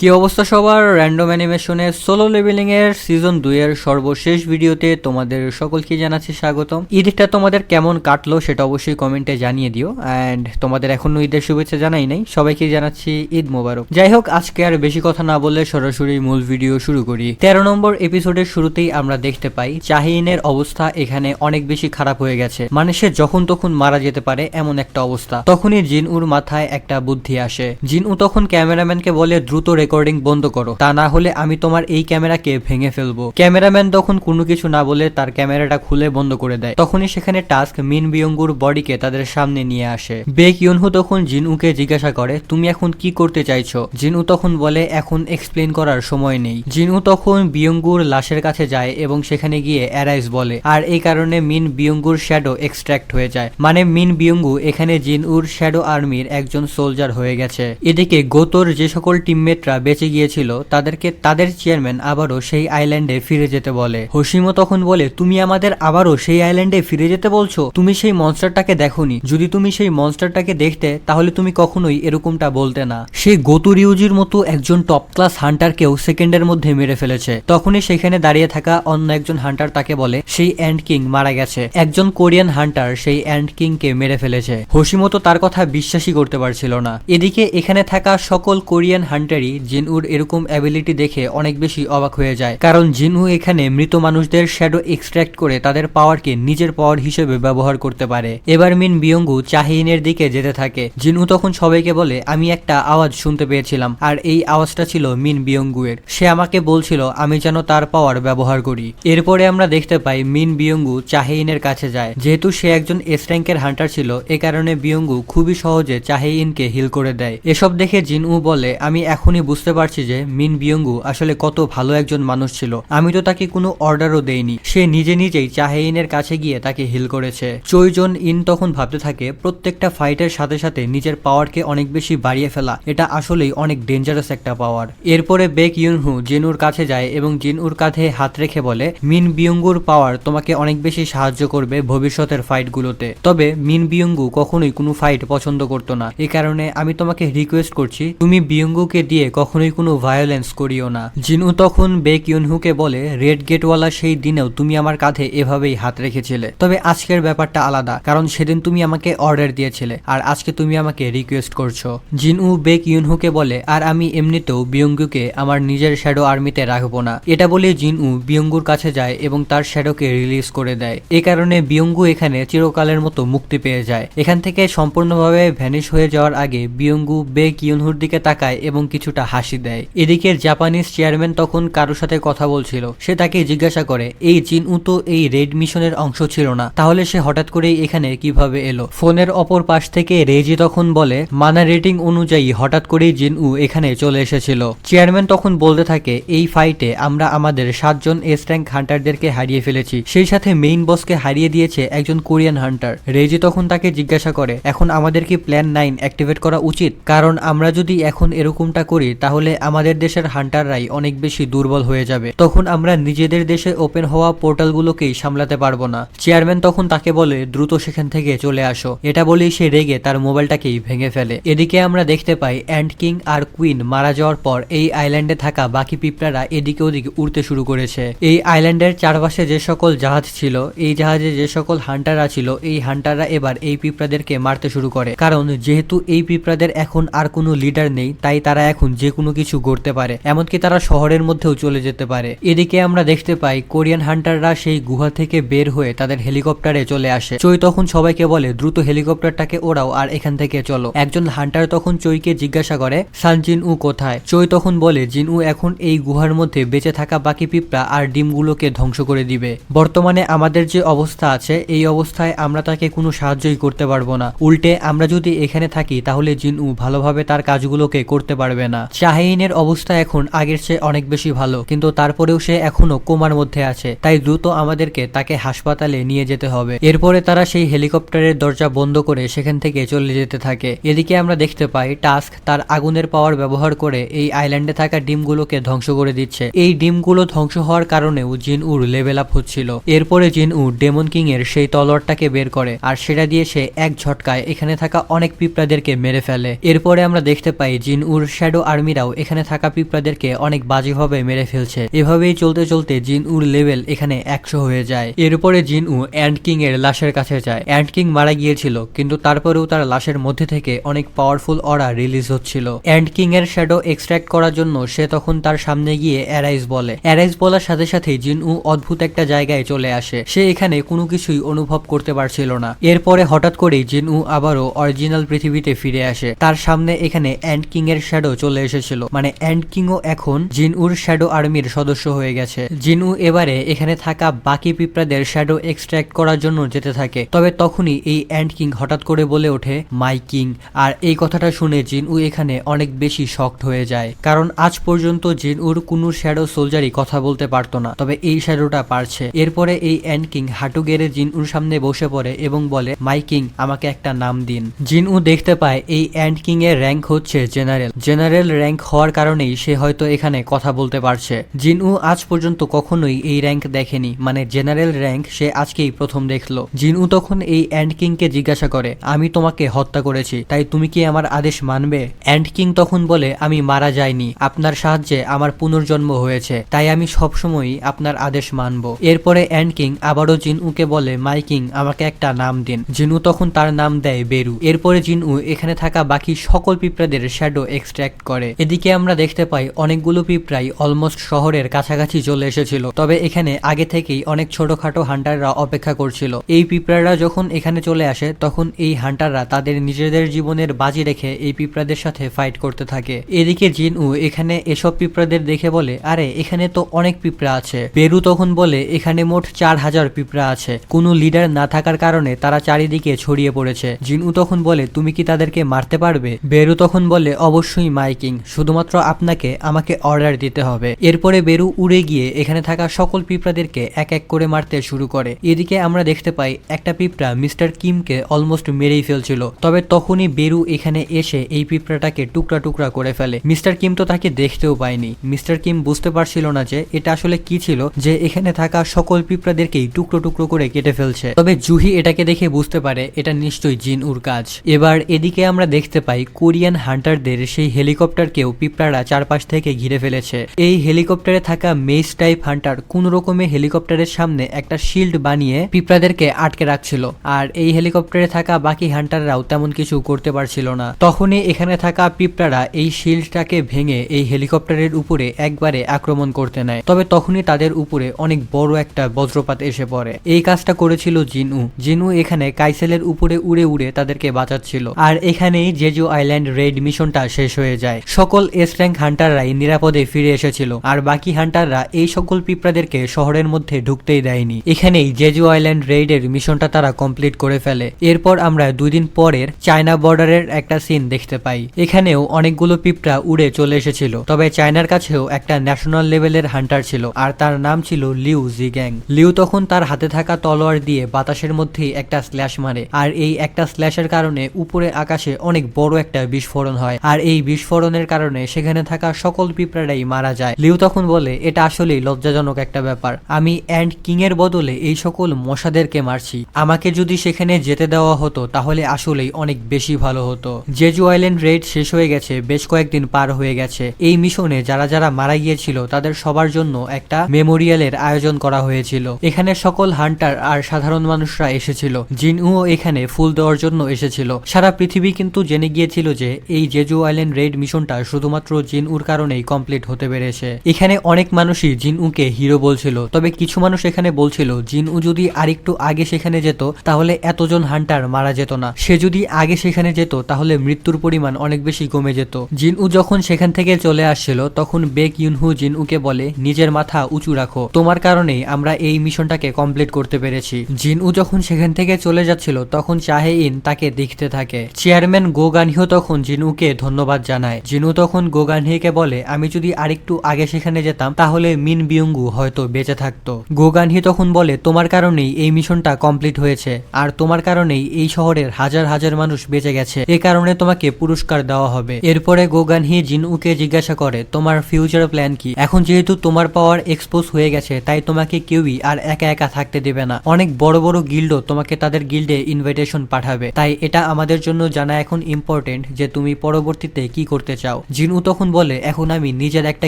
কি অবস্থা সবার, র্যান্ডম অ্যানিমেশনের সোলো লেভেলিং এর সিজন 2 এর সর্বশেষ ভিডিওতে তোমাদের সকলকে জানাচ্ছি স্বাগতম। ঈদটা তোমাদের কেমন কাটলো সেটা অবশ্যই কমেন্টে জানিয়ে দিও। অ্যান্ড তোমাদের এখনো ঈদের শুভেচ্ছা জানাই নাই, সবাইকে জানাচ্ছি ঈদ মোবারক। যাই হোক, আজকে আর বেশি কথা না বললে সরাসরি মূল ভিডিও শুরু করি। 13 নম্বর এপিসোডের শুরুতেই আমরা দেখতে পাই চাহিনের অবস্থা এখানে অনেক বেশি খারাপ হয়ে গেছে, মানে সে যখন তখন মারা যেতে পারে এমন একটা অবস্থা। তখনই জিনউর মাথায় একটা বুদ্ধি আসে। জিনউ তখন ক্যামেরাম্যানকে বলে, দ্রুত রেকর্ডিং বন্ধ করো, তা না হলে আমি তোমার এই ক্যামেরাকে ভেঙে ফেলবো। ক্যামেরাম্যান তখন কোনো কিছু না বলে তার ক্যামেরাটা খুলে বন্ধ করে দেয়। তখনই সেখানে টাস্ক মিন বিয়ঙ্গুর বডিকে তাদের সামনে নিয়ে আসে। বেক ইউনহু তখন জিনউকে জিজ্ঞাসা করে, তুমি এখন কি করতে চাইছো? জিনউ তখন বলে, এখন এক্সপ্লেন করার সময় নেই। জিনউ তখন বিয়ঙ্গুর লাশের কাছে যায় এবং সেখানে গিয়ে অ্যারাইজ বলে, আর এই কারণে মিন বিয়ঙ্গুর শ্যাডো এক্সট্রাক্ট হয়ে যায়। মানে মিন বিয়ঙ্গু এখানে জিনউর শ্যাডো আর্মির একজন সোলজার হয়ে গেছে। এদিকে গোতোর যে সকল টিমমেটরা বেঁচে গিয়েছিল তাদেরকে তাদের চেয়ারম্যান আবারও সেই আইল্যান্ডে ফিরে যেতে বলে। হোশিমো তখন বলে, তুমি আমাদের আবারও সেই আইল্যান্ডে ফিরে যেতে বলছো? তুমি সেই মনস্টারটাকে দেখোনি? যদি তুমি সেই মনস্টারটাকে দেখতে তাহলে তুমি কখনোই এরকমটা বলতে না। সেই গোতো রিউজির মতো একজন টপ ক্লাস হান্টারকেও সেকেন্ডের মধ্যে মেরে ফেলেছে। তখনই সেখানে দাঁড়িয়ে থাকা অন্য একজন হান্টার তাকে বলে, সেই অ্যান্ড কিং মারা গেছে। একজন কোরিয়ান হান্টার সেই অ্যান্ড কিং কে মেরে ফেলেছে। হোশিমো তো তার কথা বিশ্বাসই করতে পারছিল না। এদিকে এখানে থাকা সকল কোরিয়ান হান্টারই জিনউর এরকম অ্যাবিলিটি দেখে অনেক বেশি অবাক হয়ে যায়, কারণ জিনউ এখানে মৃত মানুষদের শ্যাডো এক্সট্রাক্ট করে তাদের পাওয়ারকে নিজের পাওয়ার হিসেবে ব্যবহার করতে পারে। এবার মিন বিয়ঙ্গু চাহিনের দিকে যেতে থাকে। জিনউ তখন সবাইকে বলে, আমি একটা আওয়াজ শুনতে পেয়েছিলাম, আর এই আওয়াজটা ছিল মিন বিয়ঙ্গুয়ের। সে আমাকে বলছিল আমি যেন তার পাওয়ার ব্যবহার করি। এরপরে আমরা দেখতে পাই মিন বিয়ঙ্গু চাহিনের কাছে যায়। যেহেতু সে একজন এস র্যাঙ্কের হান্টার ছিল, এ কারণে বিয়ঙ্গু খুবই সহজে চাহিনকে হিল করে দেয়। এসব দেখে জিনউ বলে, আমি এখনই বুঝতে পারছি যে মিন বিয়ঙ্গু আসলে কত ভালো একজন মানুষ ছিল। আমি তো তাকে কোনো অর্ডারও দেইনি, সে নিজে নিজেই চাহিনের কাছে গিয়ে তাকে হিল করেছে। চৈজন ইন তখন ভাবতে থাকে, প্রত্যেকটা ফাইটের সাথে সাথে নিজের পাওয়ারকে অনেক বেশি বাড়িয়ে ফেলা এটা আসলেই অনেক ডেঞ্জারাস একটা পাওয়ার। এরপরে বেক ইউনহু জিনুর কাছে যায় এবং জিনুর কাঁধে হাত রেখে বলে, মিন বিয়ঙ্গুর পাওয়ার তোমাকে অনেক বেশি সাহায্য করবে ভবিষ্যতের ফাইটগুলোতে। তবে মিন বিয়ঙ্গু কখনোই কোনো ফাইট পছন্দ করতো না, এই কারণে আমি তোমাকে রিকোয়েস্ট করছি তুমি বিয়ঙ্গুকে দিয়ে কখনোই কোনো ভায়োলেন্স করিও না। জিনু তখন বেক ইউনহুকে বলে, রেড গেটওয়ালা সেই দিনেও তুমি আমার কাঁধে এভাবেই হাত রেখেছিলে, তবে আজকের ব্যাপারটা আলাদা, কারণ সেদিন তুমি আমাকে অর্ডার দিয়েছিলে আর আজকে তুমি আমাকে রিকোয়েস্ট করছো। জিনু বেক ইউনহুকে বলে, আর আমি এমনিতেও বিয়ঙ্গুকে আমার নিজের শ্যাডো আর্মিতে রাখবো না। এটা বলে জিনু বিয়ঙ্গুর কাছে যায় এবং তার শ্যাডোকে রিলিজ করে দেয়। এ কারণে বিয়ঙ্গু এখানে চিরকালের মতো মুক্তি পেয়ে যায়। এখান থেকে সম্পূর্ণভাবে ভ্যানিশ হয়ে যাওয়ার আগে বিয়ঙ্গু বেক ইউনহুর দিকে তাকায় এবং কিছুটা হাসি দেয়। এদিকে জাপানিজ চেয়ারম্যান তখন কারোর সাথে কথা বলছিল। সে তাকে জিজ্ঞাসা করে, এই জিনউ তো এই রেড মিশনের অংশ ছিল না, তাহলে সে হঠাৎ করেই এখানে কিভাবে এলো? ফোনের অপর পাশ থেকে রেজি তখন বলে, মানা রেটিং অনুযায়ী হঠাৎ করেই জিনউ এখানে চলে এসেছিল। চেয়ারম্যান তখন বলতে থাকে, এই ফাইটে আমরা আমাদের 7 জন এস র্যাঙ্ক হান্টারদেরকে হারিয়ে ফেলেছি, সেই সাথে মেইন বসকে হারিয়ে দিয়েছে একজন কোরিয়ান হান্টার। রেজি তখন তাকে জিজ্ঞাসা করে, এখন আমাদের কি প্ল্যান 9 অ্যাক্টিভেট করা উচিত? কারণ আমরা যদি এখন এরকমটা করি তাহলে আমাদের দেশের হান্টাররাই অনেক বেশি দুর্বল হয়ে যাবে, তখন আমরা নিজেদের দেশে ওপেন হওয়া পোর্টালগুলোকেই সামলাতে পারবো না। চেয়ারম্যান তখন তাকে বলে, দ্রুত সেখান থেকে চলে আসো। এটা বলেই সে রেগে তার মোবাইলটাকেই ভেঙে ফেলে। এদিকে আমরা দেখতে পাই অ্যান্ড কিং আর কুইন মারা যাওয়ার পর এই আইল্যান্ডে থাকা বাকি পিঁপড়ারা এদিকে ওদিকে উড়তে শুরু করেছে। এই আইল্যান্ডের চারপাশে যে সকল জাহাজ ছিল, এই জাহাজে যে সকল হান্টাররা ছিল, এই হান্টাররা এবার এই পিঁপড়াদেরকে মারতে শুরু করে, কারণ যেহেতু এই পিঁপড়াদের এখন আর কোনো লিডার নেই, তাই তারা এখন যে কোনো কিছু করতে পারে, এমনকি তারা শহরের মধ্যেও চলে যেতে পারে। এদিকে আমরা দেখতে পাই কোরিয়ান হান্টাররা সেই গুহা থেকে বের হয়ে তাদের হেলিকপ্টারে চলে আসে। চৈ তখন সবাইকে বলে, দ্রুত হেলিকপ্টারটাকে ওড়াও আর এখান থেকে চলো। একজন হান্টার তখন চৈকে জিজ্ঞাসা করে, সান জিনউ কোথায়? চৈ তখন বলে, জিনউ এখন এই গুহার মধ্যে বেঁচে থাকা বাকি পিঁপড়া আর ডিমগুলোকে ধ্বংস করে দিবে। বর্তমানে আমাদের যে অবস্থা আছে, এই অবস্থায় আমরা তাকে কোনো সাহায্যই করতে পারবো না। উল্টে আমরা যদি এখানে থাকি তাহলে জিনউ ভালোভাবে তার কাজগুলোকে করতে পারবে না। চাহিনের অবস্থা এখন আগের চেয়ে অনেক বেশি ভালো, কিন্তু তারপরেও সে এখনো কোমার মধ্যে আছে, তাই দ্রুত আমাদেরকে তাকে হাসপাতালে নিয়ে যেতে হবে। এরপরে তারা সেই হেলিকপ্টারের দরজা বন্ধ করে সেখান থেকে চলে যেতে থাকে। এদিকে আমরা দেখতে পাই টাস্ক তার আগুনের পাওয়ার ব্যবহার করে এই আইল্যান্ডে থাকা ডিমগুলোকে ধ্বংস করে দিচ্ছে। এই ডিমগুলো ধ্বংস হওয়ার কারণেও জিনউর লেভেল আপ হচ্ছিল। এরপরে জিনউ ডেমন কিং এর সেই তলোয়ারটাকে বের করে আর সেটা দিয়ে সে এক ঝটকায় এখানে থাকা অনেক পিঁপড়াদেরকে মেরে ফেলে। এরপরে আমরা দেখতে পাই জিনউর শ্যাডো আর্মি আর্মিরাও এখানে থাকা পিঁপড়াদেরকে অনেক বাজেভাবে মেরে ফেলছে। এভাবেই চলতে চলতে জিনউর লেভেল এখানে 100 হয়ে যায়। এরপরে জিনউ অ্যান্ট কিং এর লাশের কাছে যায়। অ্যান্ট কিং মারা গিয়েছিল, কিন্তু তারপরেও তার লাশের মধ্যে থেকে অনেক পাওয়ারফুল অরা রিলিজ হচ্ছিল। অ্যান্ট কিং এর শ্যাডো এক্সট্রাক্ট করার জন্য সে তখন তার সামনে গিয়ে অ্যারাইজ বলে। অ্যারাইজ বলার সাথে সাথে জিনউ অদ্ভুত একটা জায়গায় চলে আসে। সে এখানে কোনো কিছুই অনুভব করতে পারছিল না। এরপরে হঠাৎ করেই জিনউ আবারও অরিজিনাল পৃথিবীতে ফিরে আসে। তার সামনে এখানে অ্যান্ট কিং এর শ্যাডো চলে এসেছিল, মানে অ্যান্ট কিংও এখন জিনউর শ্যাডো আর্মির সদস্য হয়ে গেছে। জিনউ এবারে এখানে থাকা বাকি পিঁপড়াদের শ্যাডো এক্সট্রাক্ট করার জন্য যেতে থাকে। তবে তখনই এই অ্যান্ট কিং হঠাৎ করে বলে ওঠে মাই কিং। আর এই কথাটা শুনে জিনউ এখানে অনেক বেশি শকড হয়ে যায়, কারণ আজ পর্যন্ত জিনউর কোনো শ্যাডো সোলজারই কথা বলতে পারতো না, তবে এই শ্যাডোটা পারছে। এরপরে এই অ্যান্ট কিং হাঁটু গেড়ে জিনউর সামনে বসে পড়ে এবং বলে মাই কিং, আমাকে একটা নাম দিন। জিনউ দেখতে পায় এই অ্যান্ট কিং এর র্যাঙ্ক হচ্ছে জেনারেল। জেনারেল র্যাঙ্ক হওয়ার কারণেই সে হয়তো এখানে কথা বলতে পারছে। জিনউ আজ পর্যন্ত কখনোই এই র্যাঙ্ক দেখেনি, মানে জেনারেল র্যাঙ্ক সে আজকেই প্রথম দেখলো। জিনউ তখন এই অ্যান্ট কিং কে জিজ্ঞাসা করে, আমি তোমাকে হত্যা করেছি, তাই তুমি কি আমার আদেশ মানবে? অ্যান্ট কিং তখন বলে, আমি মারা যাইনি, আপনার সাহায্যে আমার পুনর্জন্ম হয়েছে, তাই আমি সবসময়ই আপনার আদেশ মানব। এরপরে অ্যান্ট কিং আবারও জিনউকে বলে, মাই কিং, আমাকে একটা নাম দিন। জিনউ তখন তার নাম দেয় বেরু। এরপরে জিনউ এখানে থাকা বাকি সকল পিঁপড়াদের শ্যাডো এক্সট্রাক্ট করে। এদিকে আমরা দেখতে পাই অনেকগুলো পিঁপড়াই অলমোস্ট শহরের কাছাকাছি চলে এসেছিল। তবে এখানে আগে থেকেই অনেক ছোটখাটো হান্টাররা অপেক্ষা করছিল। এই পিঁপড়ারা যখন এখানে চলে আসে তখন এই হান্টাররা তাদের নিজেদের জীবনের বাজি রেখে এই পিঁপড়াদের সাথে ফাইট করতে থাকে। এদিকে জিনউ এখানে এসব পিঁপড়াদের দেখে বলে, আরে এখানে তো অনেক পিঁপড়া আছে। বেরু তখন বলে, এখানে মোট 4000 পিঁপড়া আছে, কোনো লিডার না থাকার কারণে তারা চারিদিকে ছড়িয়ে পড়েছে। জিনউ তখন বলে, তুমি কি তাদেরকে মারতে পারবে? বেরু তখন বলে, অবশ্যই মাই কিং, শুধুমাত্র আপনাকে আমাকে অর্ডার দিতে হবে। এরপরে বেরু উড়ে গিয়ে এখানে থাকা সকল পিঁপড়াদেরকে এক এক করে মারতে শুরু করে। এদিকে আমরা দেখতে পাই একটা পিঁপড়া মিস্টার কিমকে অলমোস্ট মেরেই ফেলছিল। তবে তখনই বেরু এখানে এসে এই পিঁপড়াটাকে টুকরা টুকরা করে ফেলে। মিস্টার কিম তো তাকে দেখতেও পায়নি। মিস্টার কিম বুঝতে পারছিল না যে এটা আসলে কি ছিল, যে এখানে থাকা সকল পিঁপড়াদেরকেই টুকরো টুকরো করে কেটে ফেলছে। তবে জুহি এটাকে দেখে বুঝতে পারে এটা নিশ্চয়ই জিনউর কাজ। এবার এদিকে আমরা দেখতে পাই কোরিয়ান হান্টারদের সেই হেলিকপ্টারকেও পিঁপড়ারা চারপাশ থেকে ঘিরে ফেলেছে। এই হেলিকপ্টারে থাকা মেজ টাইপ হান্টার কোন রকমে হেলিকপ্টারের সামনে একটা শিল্ড বানিয়ে পিঁপড়াদেরকে আটকে রাখছিল। আর এই হেলিকপ্টারে থাকা বাকি হান্টাররাও তেমন কিছু করতে পারছিল না। তখনই এখানে থাকা পিঁপড়ারা এই শিল্ডটাকে ভেঙে এই হেলিকপ্টারের উপরে একবারে আক্রমণ করতে নেয়। তবে তখনই তাদের উপরে অনেক বড় একটা বজ্রপাত এসে পড়ে। এই কাজটা করেছিল জিনউ। জিনউ এখানে কাইসেলের উপরে উড়ে উড়ে তাদেরকে বাঁচাচ্ছিল। আর এখানেই জেজু আইল্যান্ড রেড মিশনটা শেষ হয়ে যায়। সকল এস র্যাঙ্ক হান্টাররাই নিরাপদে ফিরে এসেছিল, আর বাকি হান্টাররা এই সকল পিঁপড়াদেরকে শহরের মধ্যে ঢুকতেই দেয়নি। এখানেই জেজু আইল্যান্ড রেইডের মিশনটা তারা কমপ্লিট করে ফেলে। এরপর আমরা 2 দিন পরের চায়না বর্ডারের একটা সিন দেখতে পাই। এখানেও অনেকগুলো পিঁপড়া উড়ে চলে এসেছিল। তবে চায়নার কাছেও একটা ন্যাশনাল লেভেলের হান্টার ছিল, আর তার নাম ছিল লিউ জিগ্যাং। লিউ তখন তার হাতে থাকা তলোয়ার দিয়ে বাতাসের মধ্যেই একটা স্ল্যাশ মারে, আর এই একটা স্ল্যাশের কারণে উপরে আকাশে অনেক বড় একটা বিস্ফোরণ হয়। আর এই বিস্ফোরণের কারণে সেখানে থাকা সকল পিঁপড়ারাই মারা যায়। লিউ তখন বলে, এটা আসলেই লজ্জাজনক একটা ব্যাপার, আমি অ্যান্ড কিং এর বদলে এই সকল মশাদেরকে মারছি। আমাকে যদি সেখানে যেতে দেওয়া হতো তাহলে আসলেই অনেক বেশি ভালো হতো। জেজু আইল্যান্ড রেড শেষ হয়ে গেছে, বেশ কয়েকদিন পার হয়ে গেছে। এই মিশনে যারা যারা মারা গিয়েছিল তাদের সবার জন্য একটা মেমোরিয়ালের আয়োজন করা হয়েছিল। এখানে সকল হান্টার আর সাধারণ মানুষরা এসেছিল। জিনউও এখানে ফুল দেওয়ার জন্য এসেছিল। সারা পৃথিবী কিন্তু জেনে গিয়েছিল যে এই জেজু আইল্যান্ড রেড মিশনটা শুধুমাত্র জিনউর কারণেই কমপ্লিট হতে পেরেছে। এখানে অনেক মানুষই জিনউকে হিরো বলছিল, তবে কিছু মানুষ এখানে বলছিল জিনউ যদি আরেকটু আগে সেখানে যেত তাহলে এতজন হান্টার মারা যেত না। সে যদি আগে সেখানে যেত তাহলে মৃত্যুর পরিমাণ অনেক বেশি কমে যেত। জিনউ যখন সেখান থেকে চলে আসছিল তখন বেক ইউনহু জিনউকে বলে, নিজের মাথা উঁচু রাখো, তোমার কারণেই আমরা এই মিশনটাকে কমপ্লিট করতে পেরেছি। জিনউ যখন সেখান থেকে চলে যাচ্ছিল তখন চাহে ইন তাকে দেখতে থাকে। চেয়ারম্যান গো গানহিও তখন জিনউকে ধন্যবাদ জানায়। জিনু তখন গো গানহিকে বলে, আমি যদি আরেকটু আগে সেখানে যেতাম তাহলে মিন বিয়ঙ্গু হয়তো বেঁচে থাকতো। গো গানহি তখন বলে, তোমার কারণেই এই মিশনটা কমপ্লিট হয়েছে, আর তোমার কারণেই এই শহরের হাজার হাজার মানুষ বেঁচে গেছে, এ কারণে তোমাকে পুরস্কার দেওয়া হবে। এরপরে গো গানহি জিনউকে জিজ্ঞাসা করে, তোমার ফিউচার প্ল্যান কি? এখন যেহেতু তোমার পাওয়ার এক্সপোজ হয়ে গেছে তাই তোমাকে কেউই আর একা একা থাকতে দেবে না। অনেক বড় বড় গিল্ডও তোমাকে তাদের গিল্ডে ইনভাইটেশন পাঠাবে, তাই এটা আমাদের জন্য জানা এখন ইম্পর্টেন্ট যে তুমি পরবর্তীতে কি করতে চাও। চাও? জিনউ তখন বলে এখন আমি নিজের একটা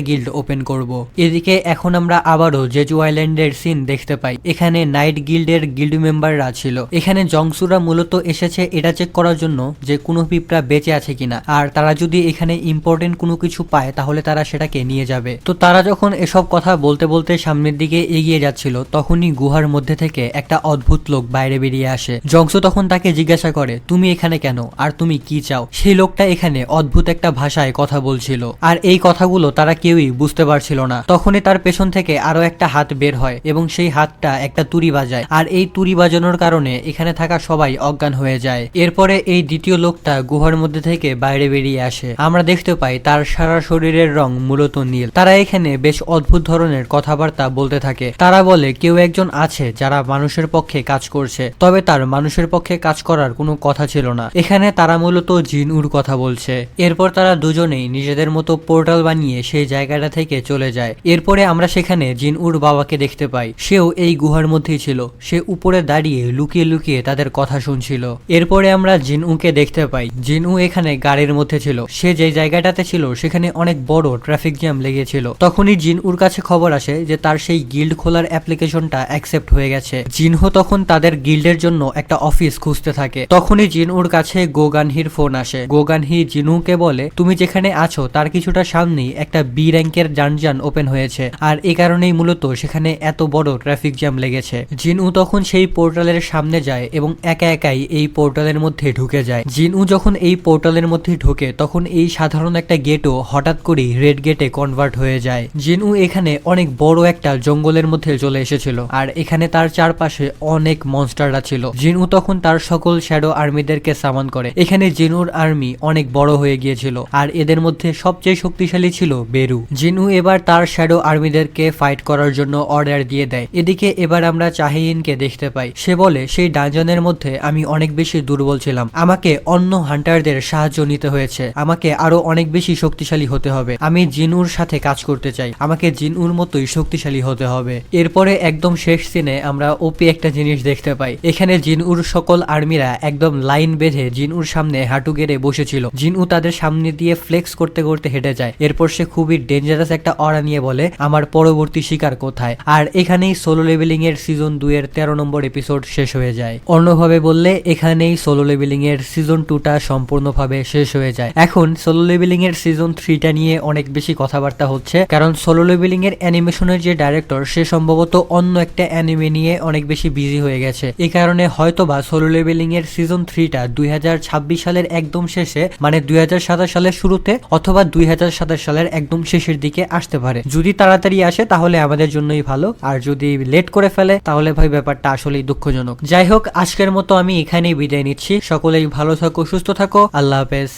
গিল্ড ওপেন করব। এদিকে এখন আমরা আবারও জেজু আইল্যান্ডের সিন দেখতে পাই। এখানে নাইট গিল্ডের গিল্ড মেম্বাররা ছিল। এখানে জংসুরা মূলত এসেছে এটা চেক করার জন্য যে কোনো পিঁপড়া বেঁচে আছে কিনা, আর তারা যদি এখানে ইম্পর্টেন্ট কোনো কিছু পায় তাহলে তারা সেটাকে নিয়ে যাবে। তো তারা যখন এসব কথা বলতে বলতে সামনের দিকে এগিয়ে যাচ্ছিল তখনই গুহার মধ্যে থেকে একটা অদ্ভুত লোক বাইরে বেরিয়ে আসে। জংসু তখন তাকে জিজ্ঞাসা করে তুমি এখানে কেন আর তুমি কি চাও? সেই লোকটা এখানে অদ্ভুত একটা ভাষায় কথা বলছিল আর এই কথাগুলো তারা কেউই বুঝতে পারছিল না। তখনই তার পেছন থেকে আরো একটা হাত বের হয় এবং সেই হাতটা একটা তুড়ি বাজায়, আর এই তুড়ি বাজানোর কারণে এখানে থাকা সবাই অজ্ঞান হয়ে যায়। এরপরে এই দ্বিতীয় লোকটা গুহার মধ্যে থেকে বাইরে বেরিয়ে আসে। আমরা দেখতে পাই তার সারা শরীরের রং মূলত নীল। তারা এখানে বেশ অদ্ভুত ধরনের কথাবার্তা বলতে থাকে। তারা বলে কেউ একজন আছে যারা মানুষের পক্ষে কাজ করছে, তবে তার মানুষের পক্ষে কাজ করার কোনো কথা ছিল না। এখানে তারা মূলত জিনউর কথা বলছে। এরপর তারা দুজনেই নিজেদের মতো পোর্টাল বানিয়ে সেই জায়গাটা থেকে চলে যায়। এরপরে আমরা সেখানে জিনউর বাবাকে দেখতে পাই। সেও এই গুহার মধ্যেই ছিল। সে উপরে দাঁড়িয়ে লুকিয়ে লুকিয়ে তাদের কথা শুনছিল। এরপরে আমরা জিনউকে দেখতে পাই। জিনউ এখানে গাড়ির মধ্যে ছিল। সে যে জায়গাটাতে ছিল সেখানে অনেক বড় ট্রাফিক জ্যাম লেগেছিল। তখনই জিনউর কাছে খবর আসে যে তার সেই গিল্ড খোলার অ্যাপ্লিকেশনটা অ্যাকসেপ্ট হয়ে গেছে। জিনহো তখন তাদের গিল্ডের জন্য একটা অফিস খুঁজতে থাকে। তখনই জিনউর কাছে গোগানহির ফোন আসে। গোগানহি জিনুকে বলে তুমি যেখানে আছো তার কিছুটা সামনেই একটা বি র্যাঙ্কের যানজান ওপেন হয়েছে, আর এই কারণেই মূলত সেখানে এত বড় ট্রাফিক জ্যাম লেগেছে। জিনউ তখন সেই পোর্টালের সামনে যায় এবং একা একাই এই পোর্টালের মধ্যে ঢুকে যায়। জিনউ যখন এই পোর্টালের মধ্যে ঢোকে তখন এই সাধারণ একটা গেটও হঠাৎ করেই রেড গেটে কনভার্ট হয়ে যায়। জিনউ এখানে অনেক বড় একটা জঙ্গলের মধ্যে চলে এসেছিল, আর এখানে তার চারপাশে অনেক মনস্টাররা ছিল। জিনউ তখন তার সকল শ্যাডো আর্মিদেরকে সামান করে। এখানে জিনুর আর্মি অনেক বড় হয়ে গিয়েছিল, আর এদের মধ্যে সবচেয়ে শক্তিশালী ছিল বেরু। জিনু এবার তার শ্যাডো আর্মিদেরকে ফাইট করার জন্য অর্ডার দিয়ে দেয়। এদিকে এবার আমরা চাহিনকে দেখতে পাই। সে বলে সেই ডানজনের মধ্যে আমি অনেক বেশি দুর্বল ছিলাম, আমাকে অন্য হান্টারদের সাহায্য নিতে হয়েছে, আমাকে আরো অনেক বেশি শক্তিশালী হতে হবে, আমি জিনুর সাথে কাজ করতে চাই, আমাকে জিনুর মতোই শক্তিশালী হতে হবে। এরপরে একদম শেষ সিনে আমরা ওপি একটা জিনিস দেখতে পাই। এখানে জিনুর সকল আর্মিরা একদম লাইন বেঁধে জিনুর সামনে হাঁটু গেড়ে বসেছিল। জিনু তাদের সামনে দিয়ে ফ্লেক্স করতে করতে হেঁটে যায়। এরপর সে খুবই ডেঞ্জারাস একটা অরা নিয়ে বলে আমার পরবর্তী শিকার কোথায়। আর এখানেই সোলো লেভেলিং এর সিজন 2 এর 13 নম্বর এপিসোড শেষ হয়ে যায়। অন্যভাবে বললে এখানেই সোলো লেভেলিং এর সিজন 2টা সম্পূর্ণভাবে শেষ হয়ে যায়। এখন সোলো লেভেলিং এর সিজন 3টা নিয়ে অনেক বেশি কথাবার্তা হচ্ছে, কারণ সোলো লেভেলিং এর অ্যানিমেশনের যে ডাইরেক্টর সে সম্ভবত অন্য একটা অ্যানিমে নিয়ে অনেক বেশি বিজি হয়ে গেছে। এই কারণে হয়তোবা সোলো লেভেলিং এর সিজন 3টা 2026 সালের একদম শেষে, মানে 2027 সালের শুরুতে অথবা 2027 সালের একদম শেষের দিকে আসতে পারে। যদি তাড়াতাড়ি আসে তাহলে আমাদের জন্যই ভালো, আর যদি লেট করে ফেলে তাহলে ভাই ব্যাপারটা আসলেই দুঃখজনক। যাই হোক, আজকের মতো আমি এখানেই বিদায় নিচ্ছি। সকলেই ভালো থাকো, সুস্থ থাকো, আল্লাহ হাফেজ।